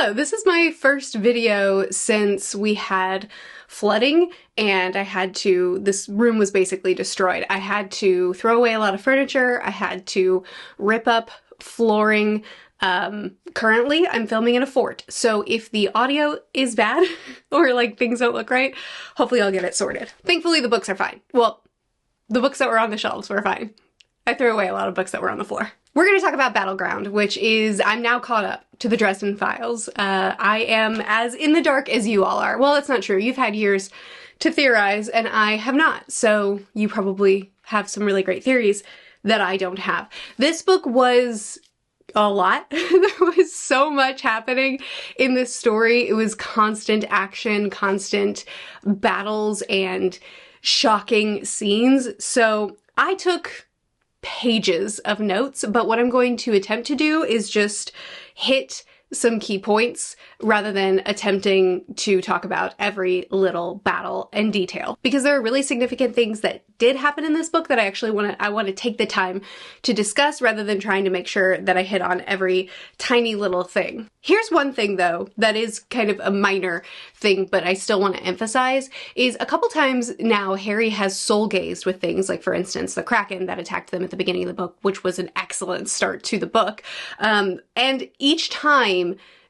Hello, this is my first video since we had flooding and this room was basically destroyed. I had to throw away a lot of furniture, I had to rip up flooring. Currently I'm filming in a fort, so if the audio is bad or like things don't look right, hopefully I'll get it sorted. Thankfully the books are fine. Well, the books that were on the shelves were fine. I threw away a lot of books that were on the floor. We're going to talk about Battleground, which is, I'm now caught up to the Dresden Files. I am as in the dark as you all are. Well, that's not true. You've had years to theorize and I have not. So you probably have some really great theories that I don't have. This book was a lot. There was so much happening in this story. It was constant action, constant battles, and shocking scenes. So I took pages of notes, but what I'm going to attempt to do is just hit some key points rather than attempting to talk about every little battle and detail, because there are really significant things that did happen in this book that I want to take the time to discuss rather than trying to make sure that I hit on every tiny little thing. Here's one thing though that is kind of a minor thing, but I still want to emphasize, is a couple times now Harry has soul gazed with things, like for instance the Kraken that attacked them at the beginning of the book, which was an excellent start to the book, and each time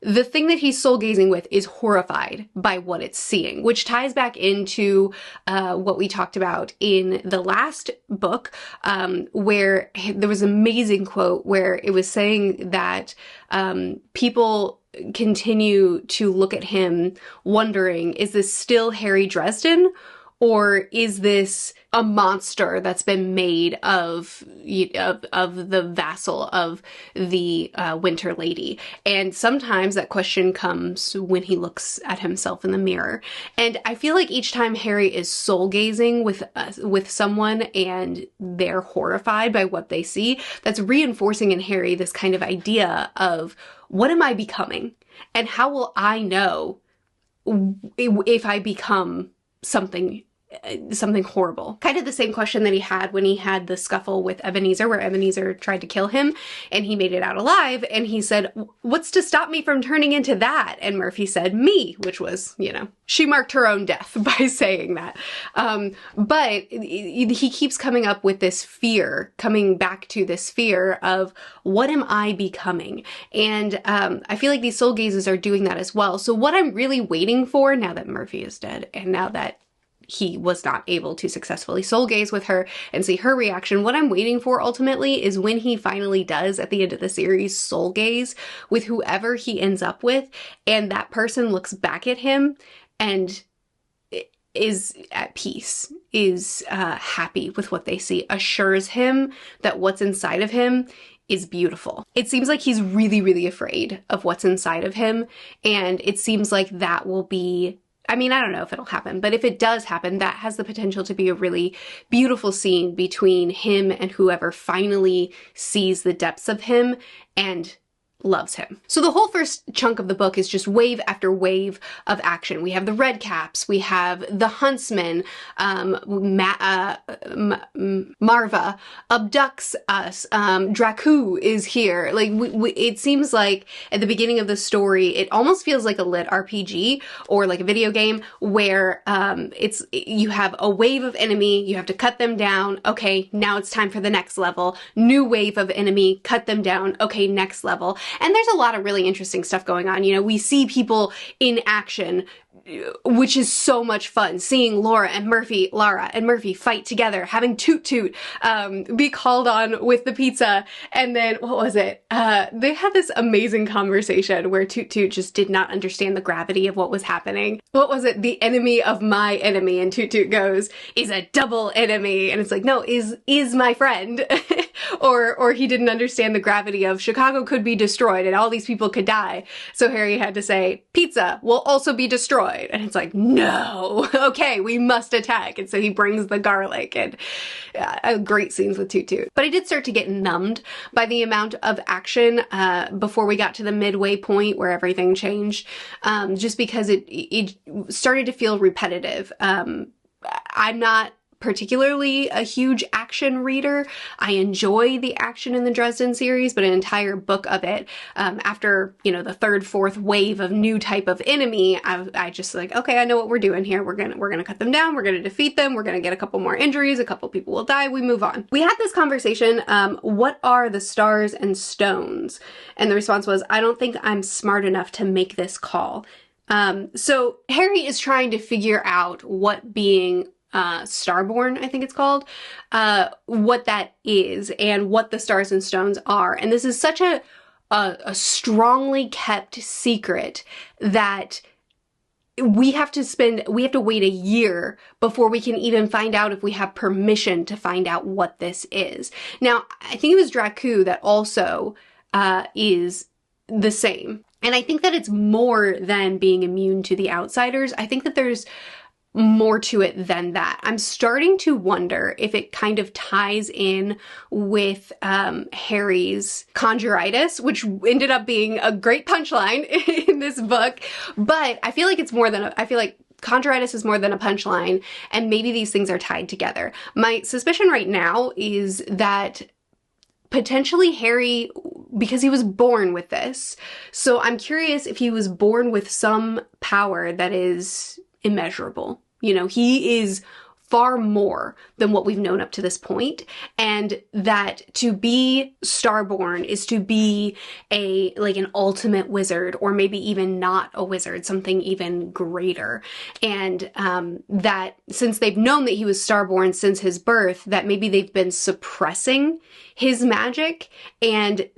the thing that he's soul gazing with is horrified by what it's seeing, which ties back into what we talked about in the last book, where there was an amazing quote where it was saying that people continue to look at him wondering, is this still Harry Dresden? Or is this a monster that's been made of the vassal of the Winter Lady? And sometimes that question comes when he looks at himself in the mirror. And I feel like each time Harry is soul gazing with someone and they're horrified by what they see, that's reinforcing in Harry this kind of idea of, what am I becoming? And how will I know if I become something horrible? Kind of the same question that he had when he had the scuffle with Ebenezer, where Ebenezer tried to kill him and he made it out alive, and he said, what's to stop me from turning into that? And Murphy said, me, which was, you know, she marked her own death by saying that. But he keeps coming up with this fear, coming back to this fear of, what am I becoming? And I feel like these soul gazes are doing that as well. So what I'm really waiting for, now that Murphy is dead and now that he was not able to successfully soul gaze with her and see her reaction, what I'm waiting for ultimately is when he finally does, at the end of the series, soul gaze with whoever he ends up with, and that person looks back at him and is at peace, is happy with what they see, assures him that what's inside of him is beautiful. It seems like he's really, really afraid of what's inside of him, and it seems like that will be, I mean, I don't know if it'll happen, but if it does happen, that has the potential to be a really beautiful scene between him and whoever finally sees the depths of him and loves him. So the whole first chunk of the book is just wave after wave of action. We have the Red Caps, we have the Huntsman, Marva abducts us, Dracu is here. Like, it seems like at the beginning of the story, it almost feels like a lit RPG or like a video game where you have a wave of enemy, you have to cut them down, okay, now it's time for the next level, new wave of enemy, cut them down, okay, next level. And there's a lot of really interesting stuff going on. You know, we see people in action, which is so much fun. Seeing Lara and Murphy fight together, having Toot Toot be called on with the pizza. And then, what was it? They had this amazing conversation where Toot Toot just did not understand the gravity of what was happening. What was it? The enemy of my enemy. And Toot Toot goes, is a double enemy. And it's like, no, is my friend. Or he didn't understand the gravity of Chicago could be destroyed and all these people could die. So Harry had to say, pizza will also be destroyed. And it's like, no, okay, we must attack. And so he brings the garlic, and great scenes with Toot Toot. But I did start to get numbed by the amount of action before we got to the midway point where everything changed, just because it started to feel repetitive. I'm not particularly a huge action reader. I enjoy the action in the Dresden series, but an entire book of it, after, you know, the third, fourth wave of new type of enemy, I just like, okay, I know what we're doing here. We're gonna cut them down. We're gonna defeat them. We're gonna get a couple more injuries. A couple people will die. We move on. We had this conversation, what are the stars and stones? And the response was, I don't think I'm smart enough to make this call. So Harry is trying to figure out what being Starborn, I think it's called, what that is and what the stars and stones are. And this is such a strongly kept secret that we have to wait a year before we can even find out if we have permission to find out what this is. Now, I think it was Dracu that also is the same. And I think that it's more than being immune to the outsiders. I think that there's more to it than that. I'm starting to wonder if it kind of ties in with Harry's conjuritis, which ended up being a great punchline in this book. But I feel like it's more than I feel like conjuritis is more than a punchline, and maybe these things are tied together. My suspicion right now is that potentially Harry, because he was born with this. So I'm curious if he was born with some power that is immeasurable. You know, he is far more than what we've known up to this point, and that to be Starborn is to be an ultimate wizard, or maybe even not a wizard, something even greater. And that since they've known that he was Starborn since his birth, that maybe they've been suppressing his magic and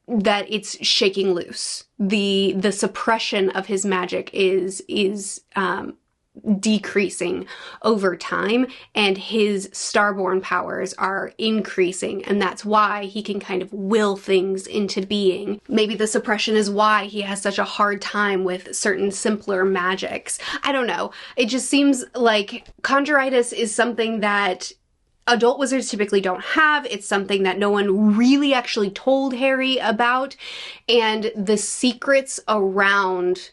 that it's shaking loose. The suppression of his magic is decreasing over time, and his Starborn powers are increasing, and that's why he can kind of will things into being. Maybe the suppression is why he has such a hard time with certain simpler magics. I don't know. It just seems like conjuritis is something that adult wizards typically don't have. It's something that no one really actually told Harry about, and the secrets around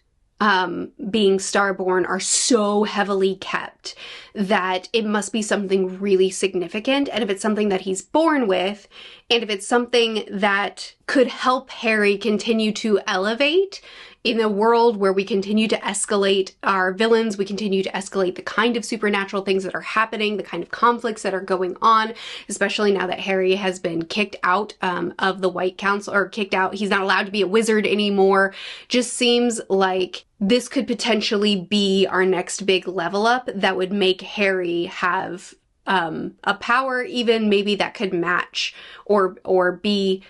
being Starborn are so heavily kept that it must be something really significant. And if it's something that he's born with, and if it's something that could help Harry continue to elevate in a world where we continue to escalate our villains, we continue to escalate the kind of supernatural things that are happening, the kind of conflicts that are going on, especially now that Harry has been kicked out of the White Council, or kicked out, he's not allowed to be a wizard anymore. Just seems like this could potentially be our next big level up that would make Harry have a power even maybe that could match or be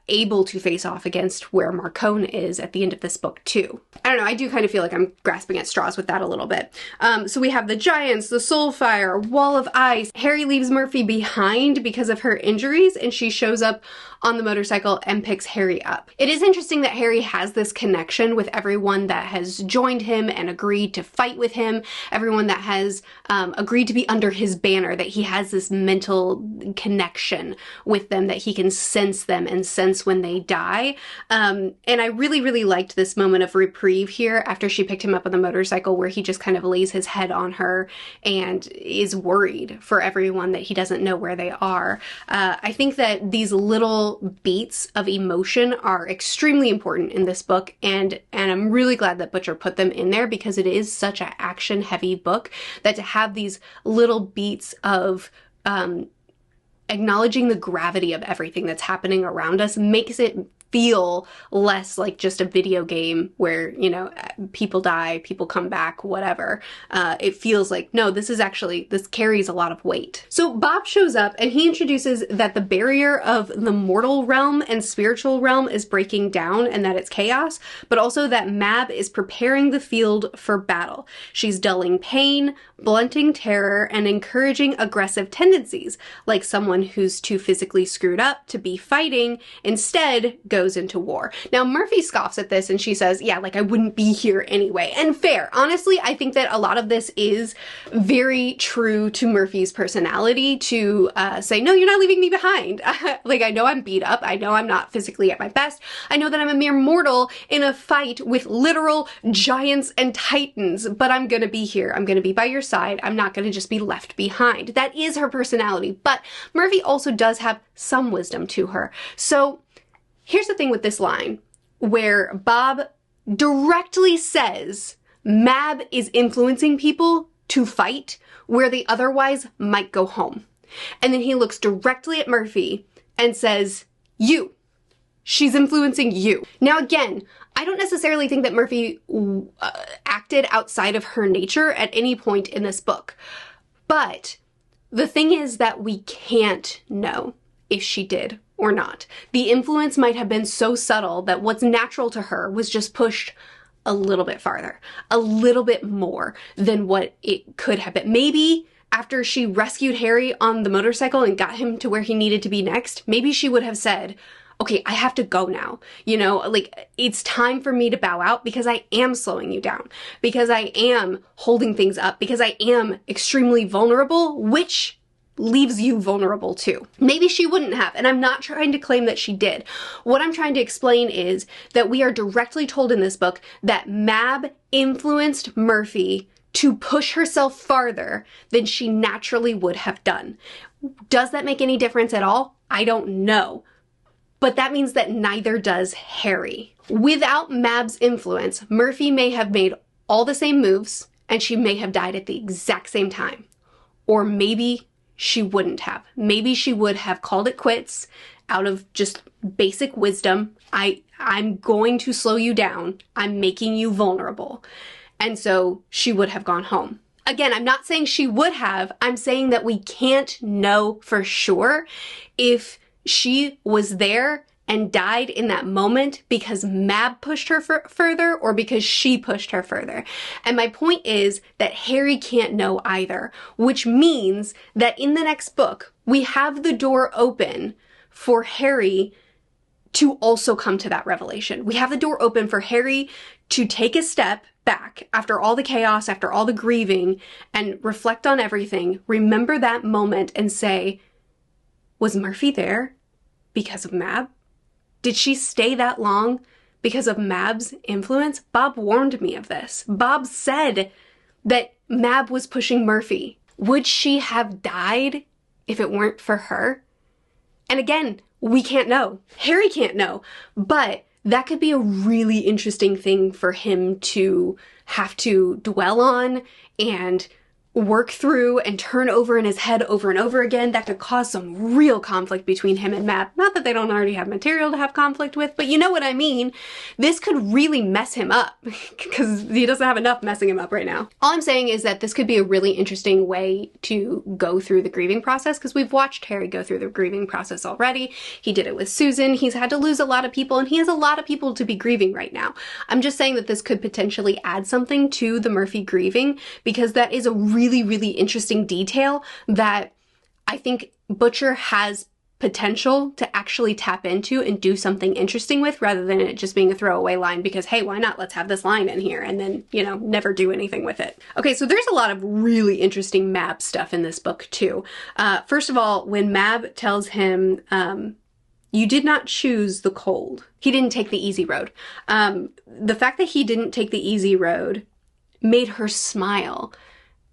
able to face off against where Marcone is at the end of this book too. I don't know, I do kind of feel like I'm grasping at straws with that a little bit. So we have the giants, the soulfire, wall of ice. Harry leaves Murphy behind because of her injuries, and she shows up on the motorcycle and picks Harry up. It is interesting that Harry has this connection with everyone that has joined him and agreed to fight with him, everyone that has agreed to be under his banner, that he has this mental connection with them, that he can sense them and sense when they die. And I really, really liked this moment of reprieve here after she picked him up on the motorcycle, where he just kind of lays his head on her and is worried for everyone that he doesn't know where they are. I think that these little beats of emotion are extremely important in this book, and I'm really glad that Butcher put them in there, because it is such an action heavy book that to have these little beats of acknowledging the gravity of everything that's happening around us makes it feel less like just a video game where, you know, people die, people come back, whatever. It feels like, no, this carries a lot of weight. So Bob shows up and he introduces that the barrier of the mortal realm and spiritual realm is breaking down and that it's chaos, but also that Mab is preparing the field for battle. She's dulling pain, blunting terror, and encouraging aggressive tendencies, like someone who's too physically screwed up to be fighting, instead goes goes into war. Now, Murphy scoffs at this and she says, yeah, like I wouldn't be here anyway. And fair. Honestly, I think that a lot of this is very true to Murphy's personality to say, no, you're not leaving me behind. Like, I know I'm beat up. I know I'm not physically at my best. I know that I'm a mere mortal in a fight with literal giants and titans, but I'm gonna be here. I'm gonna be by your side. I'm not gonna just be left behind. That is her personality, but Murphy also does have some wisdom to her. So here's the thing with this line where Bob directly says Mab is influencing people to fight where they otherwise might go home. And then he looks directly at Murphy and says, you. She's influencing you. Now again, I don't necessarily think that Murphy acted outside of her nature at any point in this book. But the thing is that we can't know if she did or not. The influence might have been so subtle that what's natural to her was just pushed a little bit farther, a little bit more than what it could have been. Maybe after she rescued Harry on the motorcycle and got him to where he needed to be next, maybe she would have said, okay, I have to go now. You know, like, it's time for me to bow out because I am slowing you down, because I am holding things up, because I am extremely vulnerable, which leaves you vulnerable too. Maybe she wouldn't have, and I'm not trying to claim that she did. What I'm trying to explain is that we are directly told in this book that Mab influenced Murphy to push herself farther than she naturally would have done. Does that make any difference at all? I don't know. But that means that neither does Harry. Without Mab's influence, Murphy may have made all the same moves and she may have died at the exact same time. Or maybe she wouldn't have. Maybe she would have called it quits out of just basic wisdom. I'm going to slow you down. I'm making you vulnerable. And so she would have gone home. Again, I'm not saying she would have. I'm saying that we can't know for sure if she was there and died in that moment because Mab pushed her further or because she pushed her further. And my point is that Harry can't know either, which means that in the next book, we have the door open for Harry to also come to that revelation. We have the door open for Harry to take a step back after all the chaos, after all the grieving, and reflect on everything, remember that moment and say, was Murphy there because of Mab? Did she stay that long because of Mab's influence? Bob warned me of this. Bob said that Mab was pushing Murphy. Would she have died if it weren't for her? And again, we can't know. Harry can't know. But that could be a really interesting thing for him to have to dwell on and work through and turn over in his head over and over again. That could cause some real conflict between him and Mab. Not that they don't already have material to have conflict with, but you know what I mean. This could really mess him up because he doesn't have enough messing him up right now. All I'm saying is that this could be a really interesting way to go through the grieving process because we've watched Harry go through the grieving process already. He did it with Susan. He's had to lose a lot of people and he has a lot of people to be grieving right now. I'm just saying that this could potentially add something to the Murphy grieving because that is a really interesting detail that I think Butcher has potential to actually tap into and do something interesting with rather than it just being a throwaway line because, hey, why not? Let's have this line in here and then, you know, never do anything with it. Okay, so there's a lot of really interesting Mab stuff in this book too. First of all, when Mab tells him, you did not choose the cold. He didn't take the easy road. The fact that he didn't take the easy road made her smile.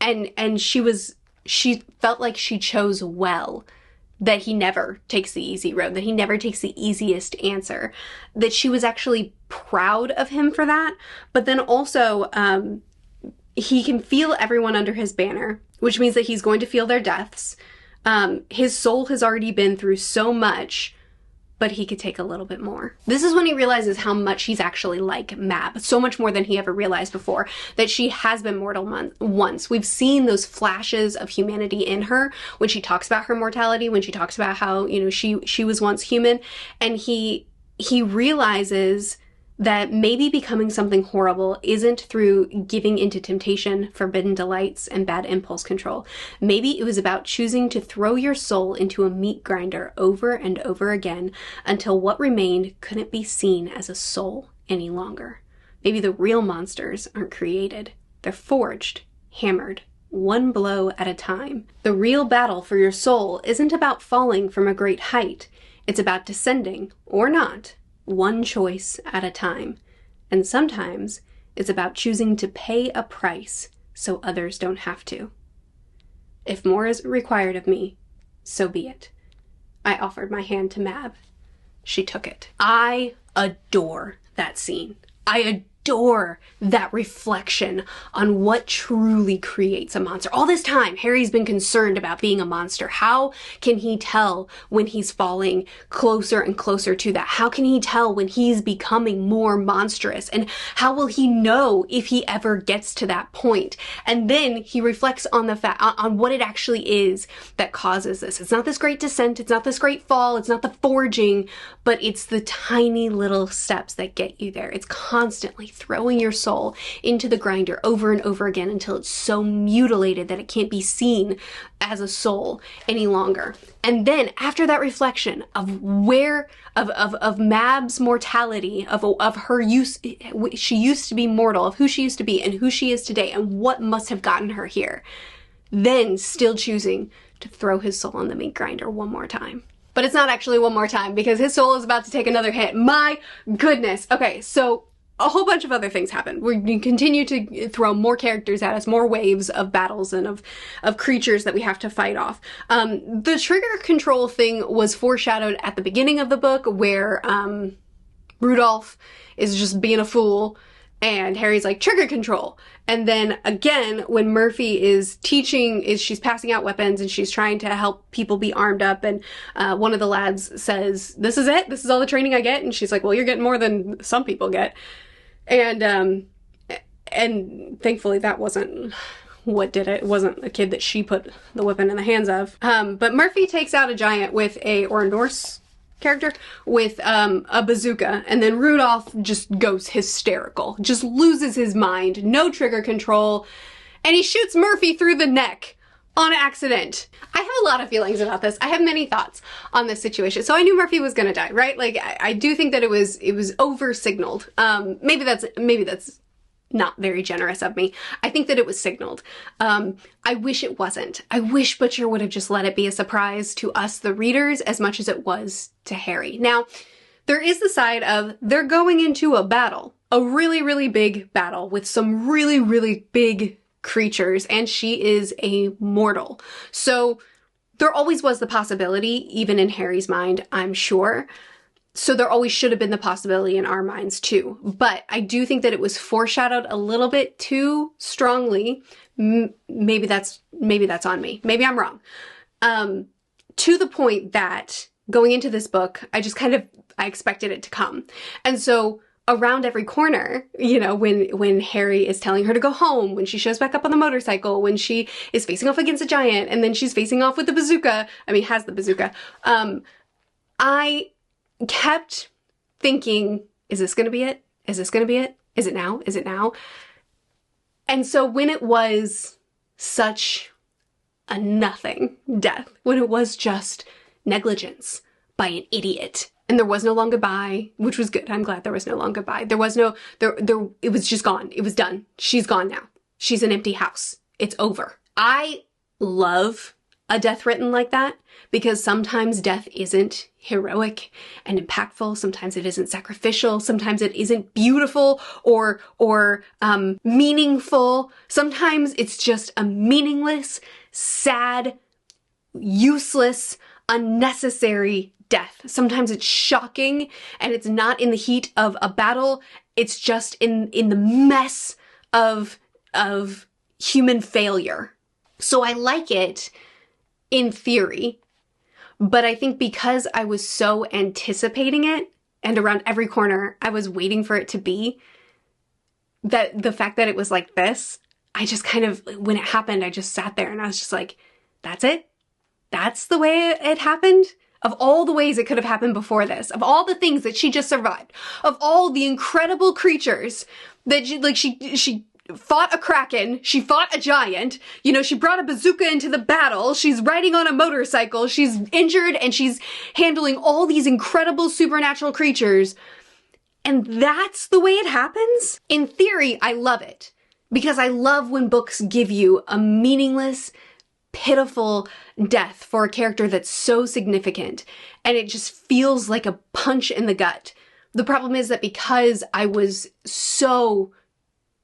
And she felt like she chose well, that he never takes the easy road, that he never takes the easiest answer, that she was actually proud of him for that. But then also, he can feel everyone under his banner, which means that he's going to feel their deaths. His soul has already been through so much, but he could take a little bit more. This is when he realizes how much he's actually like Mab, so much more than he ever realized before, that she has been mortal once. We've seen those flashes of humanity in her when she talks about her mortality, when she talks about how, you know, she was once human, and he realizes that maybe becoming something horrible isn't through giving into temptation, forbidden delights, and bad impulse control. Maybe it was about choosing to throw your soul into a meat grinder over and over again until what remained couldn't be seen as a soul any longer. Maybe the real monsters aren't created. They're forged, hammered, one blow at a time. The real battle for your soul isn't about falling from a great height. It's about descending, or not, one choice at a time. And sometimes it's about choosing to pay a price so others don't have to. If more is required of me, so be it. I offered my hand to Mab. She took it. I adore that scene. I adore that reflection on what truly creates a monster. All this time, Harry's been concerned about being a monster. How can he tell when he's falling closer and closer to that? How can he tell when he's becoming more monstrous? And how will he know if he ever gets to that point? And then he reflects on the fact, on what it actually is that causes this. It's not this great descent. It's not this great fall. It's not the forging, but it's the tiny little steps that get you there. It's constantly throwing your soul into the grinder over and over again until it's so mutilated that it can't be seen as a soul any longer. And then after that reflection of of Mab's mortality, of her use, she used to be mortal, of who she used to be and who she is today and what must have gotten her here, then still choosing to throw his soul in the meat grinder one more time. But it's not actually one more time because his soul is about to take another hit. My goodness. Okay, so a whole bunch of other things happen. We continue to throw more characters at us, more waves of battles and of creatures that we have to fight off. The trigger control thing was foreshadowed at the beginning of the book where Rudolph is just being a fool and Harry's like, trigger control. And then again, when Murphy is teaching, she's passing out weapons and she's trying to help people be armed up. And one of the lads says, this is it? This is all the training I get? And she's like, well, you're getting more than some people get. And thankfully that wasn't what did it. It wasn't a kid that she put the weapon in the hands of. But Murphy takes out a giant or a Norse character with a bazooka, and then Rudolph just goes hysterical, just loses his mind, no trigger control, and he shoots Murphy through the neck on accident. I have a lot of feelings about this. I have many thoughts on this situation. So I knew Murphy was gonna die, right? Like I do think that it was over signaled. Maybe that's not very generous of me. I think that it was signaled. I wish it wasn't. I wish Butcher would have just let it be a surprise to us, the readers, as much as it was to Harry. Now, there is the side of they're going into a battle, a really, really big battle with some really, really big creatures, and she is a mortal. So there always was the possibility, even in Harry's mind, I'm sure. So there always should have been the possibility in our minds too. But I do think that it was foreshadowed a little bit too strongly. Maybe that's on me. Maybe I'm wrong. To the point that going into this book, I expected it to come. And so around every corner, you know, when Harry is telling her to go home, when she shows back up on the motorcycle, when she is facing off against a giant, and then she's facing off with the bazooka, has the bazooka, I kept thinking, is this gonna be it? Is this gonna be it? Is it now? Is it now? And so when it was such a nothing death, when it was just negligence by an idiot, and there was no long goodbye, which was good. I'm glad there was no long goodbye. There was no, it was just gone. It was done. She's gone now. She's an empty house. It's over. I love a death written like that because sometimes death isn't heroic and impactful. Sometimes it isn't sacrificial. Sometimes it isn't beautiful or meaningful. Sometimes it's just a meaningless, sad, useless, unnecessary death. Sometimes it's shocking and it's not in the heat of a battle. It's just in the mess of human failure. So I like it in theory, but I think because I was so anticipating it and around every corner I was waiting for it to be, that the fact that it was like this, I just kind of, when it happened, I just sat there and I was just like, that's it? That's the way it happened? of all the ways it could have happened before this, of all the things that she just survived, of all the incredible creatures that she fought a kraken, she fought a giant, you know, she brought a bazooka into the battle, she's riding on a motorcycle, she's injured, and she's handling all these incredible supernatural creatures. And that's the way it happens? In theory, I love it. Because I love when books give you a meaningless, pitiful death for a character that's so significant, and it just feels like a punch in the gut. The problem is that because I was so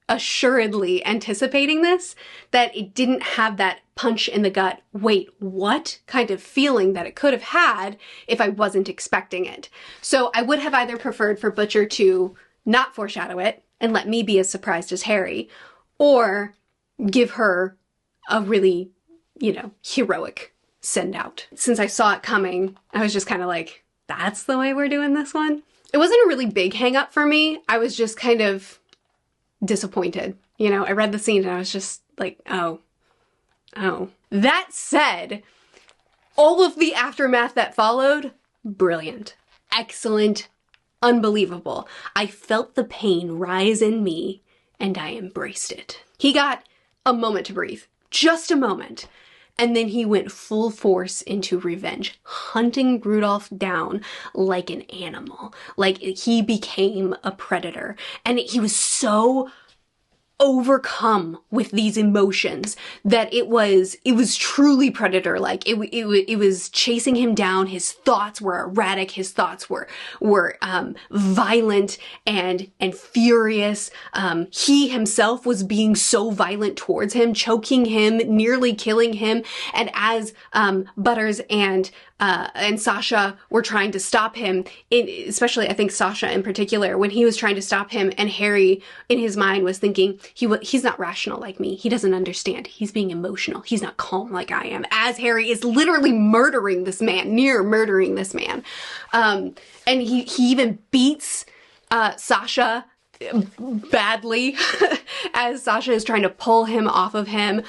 assuredly anticipating this, that it didn't have that punch in the gut, wait, what kind of feeling that it could have had if I wasn't expecting it. So I would have either preferred for Butcher to not foreshadow it and let me be as surprised as Harry, or give her a really, you know, heroic send out. Since I saw it coming, I was just kind of like, that's the way we're doing this one? It wasn't a really big hang up for me. I was just kind of disappointed. You know, I read the scene and I was just like, oh. That said, all of the aftermath that followed, brilliant, excellent, unbelievable. I felt the pain rise in me and I embraced it. He got a moment to breathe, just a moment. And then he went full force into revenge, hunting Rudolph down like an animal. Like he became a predator. And he was so overcome with these emotions that it was truly predator-like. It was chasing him down. His thoughts were erratic. His thoughts were violent and furious. He himself was being so violent towards him, choking him, nearly killing him. And as Butters and Sasha were trying to stop him, especially I think Sasha in particular, when he was trying to stop him, and Harry in his mind was thinking, he's not rational like me. He doesn't understand. He's being emotional. He's not calm like I am. As Harry is literally murdering this man, near murdering this man. And he even beats Sasha badly as Sasha is trying to pull him off of him.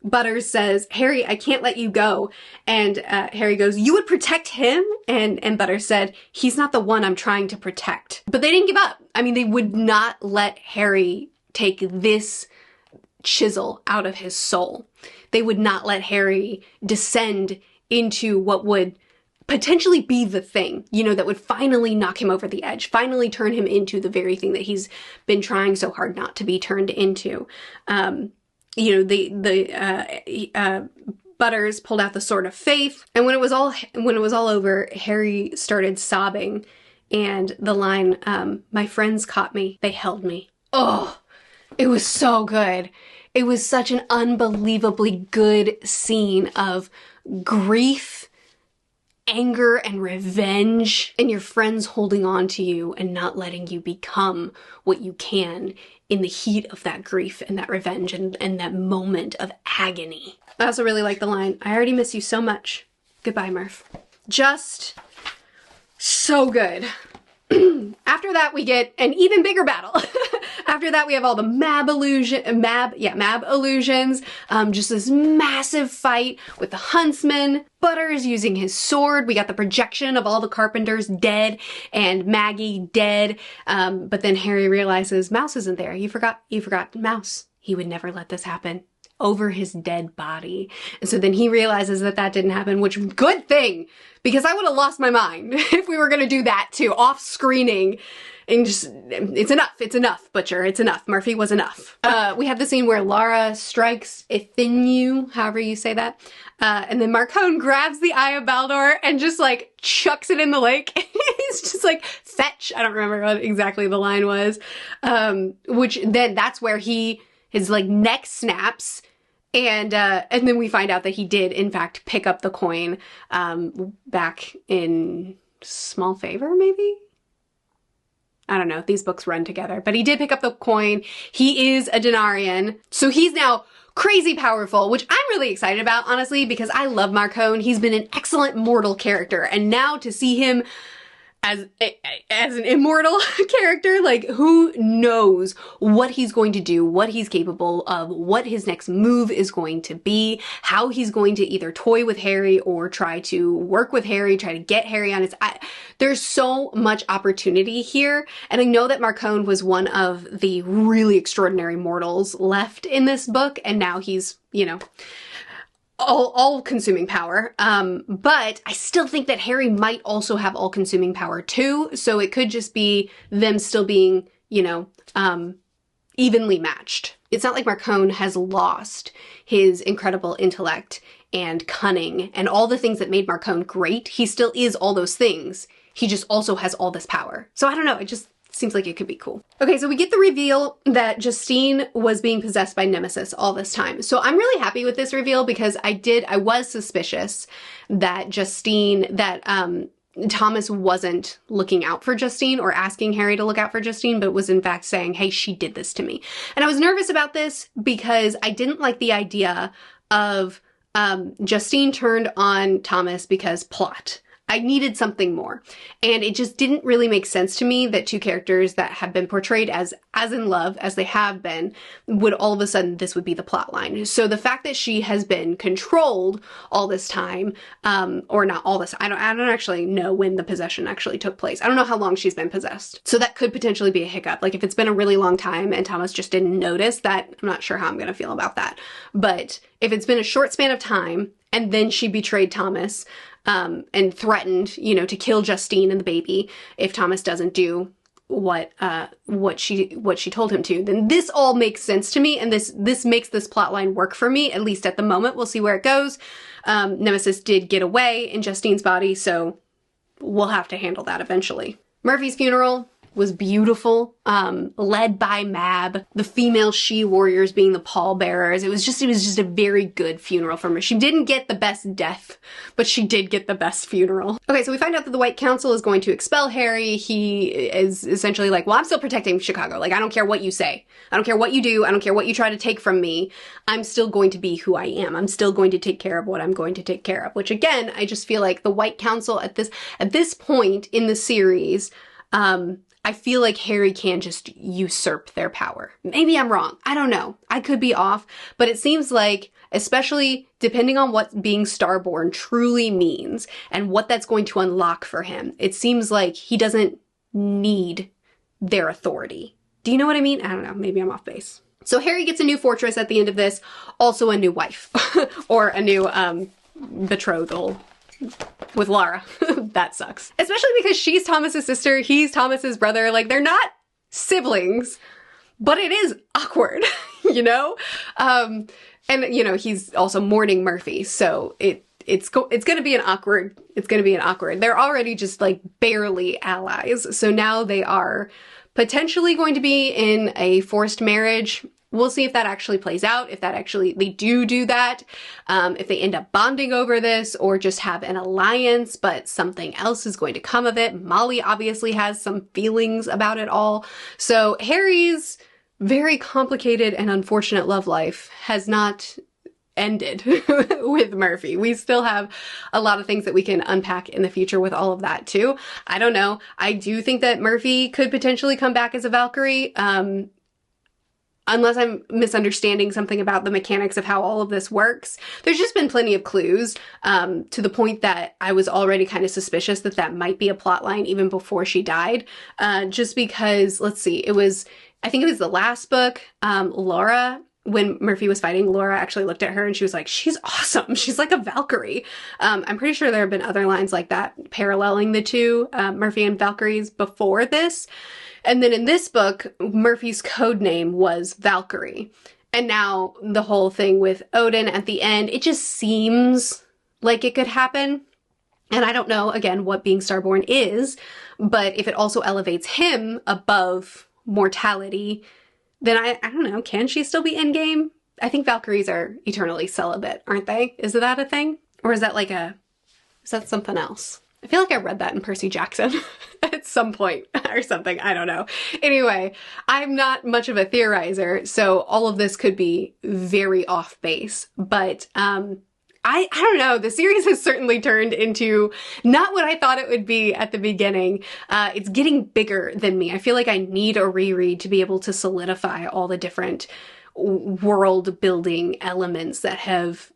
Butters says, Harry, I can't let you go. And Harry goes, you would protect him? And Butters said, he's not the one I'm trying to protect. But they didn't give up. I mean, they would not let Harry take this chisel out of his soul. They would not let Harry descend into what would potentially be the thing, you know, that would finally knock him over the edge, finally turn him into the very thing that he's been trying so hard not to be turned into. You know, Butters pulled out the Sword of Faith, and when it was all over, Harry started sobbing, and the line, my friends caught me, they held me. Oh, it was so good. It was such an unbelievably good scene of grief, anger, and revenge, and your friends holding on to you and not letting you become what you can in the heat of that grief and that revenge and that moment of agony. I also really like the line, I already miss you so much. Goodbye, Murph. Just so good. After that, we get an even bigger battle. After that, we have all the mab illusions. Just this massive fight with the huntsman. Butters using his sword. We got the projection of all the carpenters dead and Maggie dead. But then Harry realizes Mouse isn't there. You forgot Mouse. He would never let this happen over his dead body. And so then he realizes that that didn't happen, which good thing, because I would have lost my mind if we were going to do that too, off screening. And just, it's enough, Butcher, it's enough. Murphy was enough. We have the scene where Lara strikes Ithinu, however you say that. And then Marcone grabs the Eye of Baldor and just like chucks it in the lake. He's just like, fetch. I don't remember what exactly the line was. Which then that's where his like neck snaps. And then we find out that he did in fact pick up the coin, back in Small Favor, maybe? I don't know, these books run together, but he did pick up the coin. He is a Denarian, so he's now crazy powerful, which I'm really excited about, honestly, because I love Marcone. He's been an excellent mortal character, and now to see him as an immortal character. Like, who knows what he's going to do, what he's capable of, what his next move is going to be, how he's going to either toy with Harry or try to work with Harry, try to get Harry on his... there's so much opportunity here, and I know that Marcone was one of the really extraordinary mortals left in this book, and now he's, you know, all-consuming power, but I still think that Harry might also have all-consuming power too, so it could just be them still being, you know, evenly matched. It's not like Marcone has lost his incredible intellect and cunning and all the things that made Marcone great. He still is all those things. He just also has all this power. So I don't know, it just seems like it could be cool. Okay, so we get the reveal that Justine was being possessed by Nemesis all this time. So I'm really happy with this reveal because I was suspicious that Thomas wasn't looking out for Justine or asking Harry to look out for Justine, but was in fact saying, hey, she did this to me. And I was nervous about this because I didn't like the idea of Justine turned on Thomas because plot. I needed something more. And it just didn't really make sense to me that two characters that have been portrayed as in love as they have been would all of a sudden this would be the plot line. So the fact that she has been controlled all this time, or not all this, I don't actually know when the possession actually took place. I don't know how long she's been possessed. So that could potentially be a hiccup. Like if it's been a really long time and Thomas just didn't notice that, I'm not sure how I'm gonna feel about that. But if it's been a short span of time and then she betrayed Thomas, and threatened, you know, to kill Justine and the baby if Thomas doesn't do what she told him to, then this all makes sense to me, and this makes this plotline work for me, at least at the moment. We'll see where it goes. Nemesis did get away in Justine's body, so we'll have to handle that eventually. Murphy's funeral was beautiful, led by Mab, the female she-warriors being the pallbearers. It was just a very good funeral for her. She didn't get the best death, but she did get the best funeral. Okay, so we find out that the White Council is going to expel Harry. He is essentially like, well, I'm still protecting Chicago. Like, I don't care what you say. I don't care what you do. I don't care what you try to take from me. I'm still going to be who I am. I'm still going to take care of what I'm going to take care of, which again, I just feel like the White Council at this point in the series, I feel like Harry can just usurp their power. Maybe I'm wrong. I don't know. I could be off, but it seems like, especially depending on what being Starborn truly means and what that's going to unlock for him, it seems like he doesn't need their authority. Do you know what I mean? I don't know. Maybe I'm off base. So Harry gets a new fortress at the end of this, also a new wife, or a new betrothal with Laura. That sucks. Especially because she's Thomas's sister, he's Thomas's brother. Like, they're not siblings, but it is awkward, you know? And, you know, he's also mourning Murphy, so it's gonna be an awkward, they're already just like barely allies, so now they are potentially going to be in a forced marriage. We'll see if that actually plays out, if that actually, they do that, if they end up bonding over this or just have an alliance, but something else is going to come of it. Molly obviously has some feelings about it all. So Harry's very complicated and unfortunate love life has not ended with Murphy. We still have a lot of things that we can unpack in the future with all of that too. I don't know. I do think that Murphy could potentially come back as a Valkyrie. Unless I'm misunderstanding something about the mechanics of how all of this works. There's just been plenty of clues, to the point that I was already kind of suspicious that that might be a plot line even before she died. Just because, let's see, I think it was the last book, Laura, when Murphy was fighting, Laura actually looked at her and she was like, she's awesome. She's like a Valkyrie. I'm pretty sure there have been other lines like that paralleling the two, Murphy and Valkyries before this. And then in this book, Murphy's code name was Valkyrie. And now the whole thing with Odin at the end, it just seems like it could happen. And I don't know, again, what being Starborn is, but if it also elevates him above mortality, then I don't know, can she still be endgame? I think Valkyries are eternally celibate, aren't they? Is that a thing? Or is that is that something else? I feel like I read that in Percy Jackson at some point or something. I don't know. Anyway, I'm not much of a theorizer, so all of this could be very off base. But I don't know, the series has certainly turned into not what I thought it would be at the beginning. It's getting bigger than me. I feel like I need a reread to be able to solidify all the different world building elements that have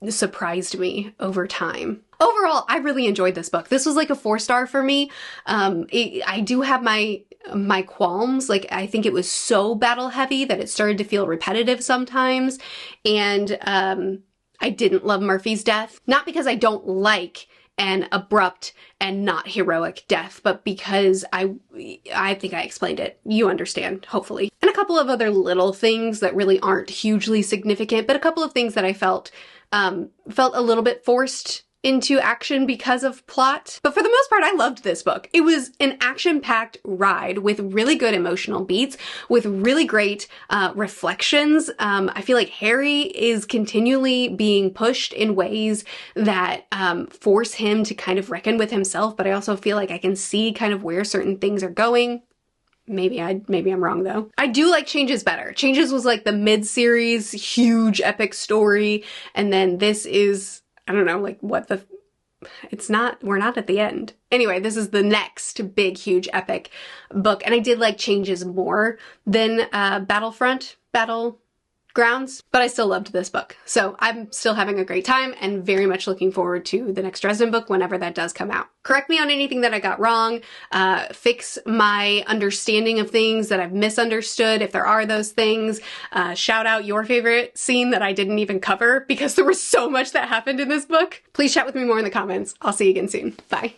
surprised me over time. Overall, I really enjoyed this book. This was like a 4-star for me. I do have my qualms. Like, I think it was so battle heavy that it started to feel repetitive sometimes. And I didn't love Murphy's death. Not because I don't like an abrupt and not heroic death, but because I think I explained it. You understand, hopefully. And a couple of other little things that really aren't hugely significant, but a couple of things that I felt a little bit forced into action because of plot. But for the most part, I loved this book. It was an action-packed ride with really good emotional beats, with really great reflections. I feel like Harry is continually being pushed in ways that force him to kind of reckon with himself, but I also feel like I can see kind of where certain things are going. Maybe I'm wrong though. I do like Changes better. Changes was like the mid-series, huge epic story, and then this is, I don't know, like we're not at the end. Anyway, this is the next big, huge, epic book, and I did like Changes more than Battlegrounds, but I still loved this book. So I'm still having a great time and very much looking forward to the next Dresden book whenever that does come out. Correct me on anything that I got wrong, fix my understanding of things that I've misunderstood if there are those things, shout out your favorite scene that I didn't even cover because there was so much that happened in this book. Please chat with me more in the comments. I'll see you again soon. Bye.